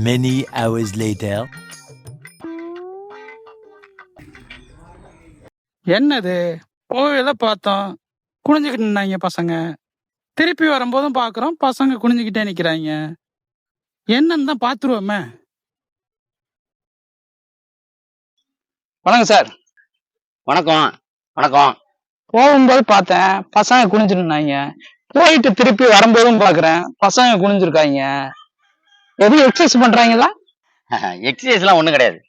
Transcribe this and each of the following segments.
Many hours later. என்னது போயில பார்த்தோம் குனிஞ்சுக்கிட்டு நின்னாங்க பசங்க. திருப்பி வரும்போதும் பாக்குறோம் பசங்க குனிஞ்சுக்கிட்டே நிக்கிறாங்க. என்னன்னு தான் பாத்துருவோமே. வணக்கம் சார். வணக்கம். வணக்கம். போகும்போது பார்த்தேன் பசங்க குனிஞ்சுட்டு இருந்தாங்க. போயிட்டு திருப்பி வரும்போதும் பாக்குறேன் பசங்க குனிஞ்சிருக்காங்க. எதுவும் எக்ஸசைஸ் பண்றாங்களா? எக்ஸசைஸ்லாம் ஒண்ணும் கிடையாது.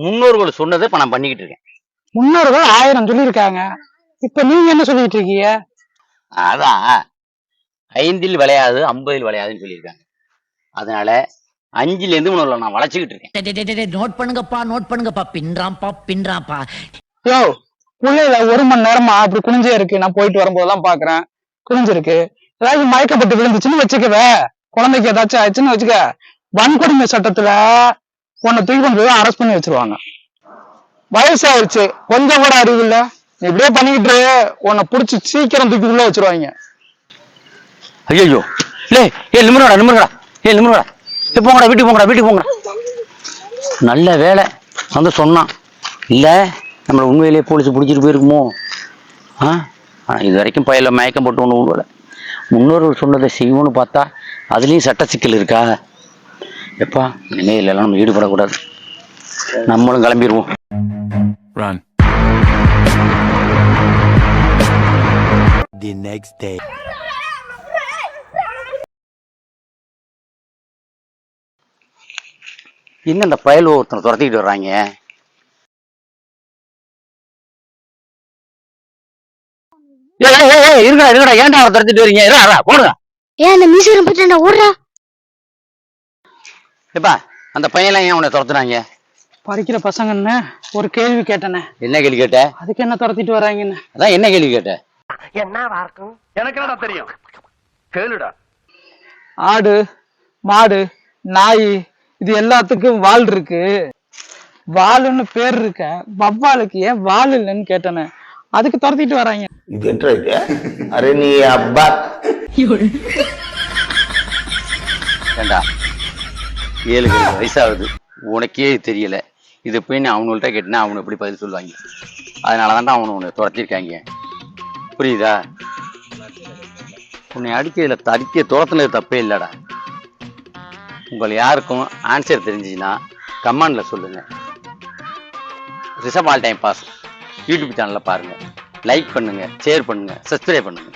முன்னோர்கள் சொன்னதை இப்ப நான் பண்ணிக்கிட்டு இருக்கேன். முன்னோர்கள் 1000 சொல்லியிருக்காங்க. இப்ப நீங்க என்ன சொல்லிட்டு இருக்கீங்க? அதான் 5ல் விளையாது 50ல் விளையாதுன்னு சொல்லியிருக்காங்க. அதனால 5ல இருந்து முன்னோர்களை நான் வளைச்சுக்கிட்டு இருக்கேன். நோட் பண்ணுங்கப்பா பின்றாம்பா. யோ, புள்ளையில 1 மணி நேரமா அப்படி குனிஞ்சே இருக்கு. நான் போயிட்டு வரும்போதெல்லாம் பாக்குறேன் குனிஞ்சிருக்கு. ஏதாவது மயக்கப்பட்டு விழுந்துச்சுன்னு வச்சுக்கவே, குழந்தைக்கு ஏதாச்சும் ஆயிடுச்சுன்னு வச்சுக்க, வன்கொடுமை சட்டத்துல உன்னை தூக்கி கொண்டு போய் அரெஸ்ட் பண்ணி வச்சிருவாங்க. வயசாயிருச்சு, கொஞ்சம் கூட அறிவு இல்ல. இப்படியே பண்ணிக்கிட்டு உன்னை புடிச்சு சீக்கிரம் தூக்கி உள்ள வச்சிருவாங்க. ஐயோ நிமிர்றா போங்கடா வீட்டுக்கு போங்கடா. நல்ல வேலை வந்து சொன்னான். இல்ல நம்மள உண்மையிலேயே போலீஸ் பிடிச்சிட்டு போயிருக்குமோ? இது வரைக்கும் பயில மயக்கம் போட்டு ஒண்ணு உள்ள முன்னோர்கள் சொன்னதை செய்வோன்னு பார்த்தா அதுலயும் சட்ட சிக்கல் இருக்கா? எப்பா இனிமே இல்லைலாம் நம்ம ஈடுபடக்கூடாது. நம்மளும் கிளம்பிடுவோம். The next day. இன்னும் இந்த பயல் ஒருத்தனை துரத்திக்கிட்டு வர்றாங்க. இருக்கடா ஏன்டா அவரை துரத்திட்டு வரீங்க? போடுங்க. ஏன் அந்த மீசரம் போட்டு ஓடுறா? எப்பா அந்த பையன்லாம் ஏன் உன்னை துரத்துனாங்க? படிக்கிற பசங்கன்னு ஒரு கேள்வி கேட்டனே. என்ன கேள்வி கேட்ட? அதுக்கு என்ன துரத்திட்டு வராங்கன்னு. அதான் என்ன கேள்வி கேட்ட? என்ன வார்க்கும் எனக்கு என்னடா தெரியும், கேளுடா. ஆடு, மாடு, நாய் இது எல்லாத்துக்கும் வால் இருக்கு. வாலுன்னு பேர் இருக்க வவ்வாலுக்கு ஏன் வால் இல்லைன்னு கேட்டனே. அதுக்கு துரத்திட்டு வராங்க. இது என்ன இது? அரே நீ அப்பா ஏண்டா 7 வயசாகுது, உனக்கே தெரியல. இது போய் நான் அவனுள்கிட்ட கேட்டேன்னா அவனு எப்படி பதில் சொல்லுவாங்க? அதனாலதான்டா அவனு உன்னை துரத்திருக்காங்க. புரியுதா? உன்னை அடிக்கிறதுல தடிக்க துரத்துனது தப்பே இல்லடா. உங்களை யாருக்கும் ஆன்சர் தெரிஞ்சுச்சுன்னா கமெண்ட்ல சொல்லுங்க. Rishabh all time boss YouTube சேனல்ல பாருங்க. லைக் பண்ணுங்க, ஷேர் பண்ணுங்க, சப்ஸ்கிரைப் பண்ணுங்க.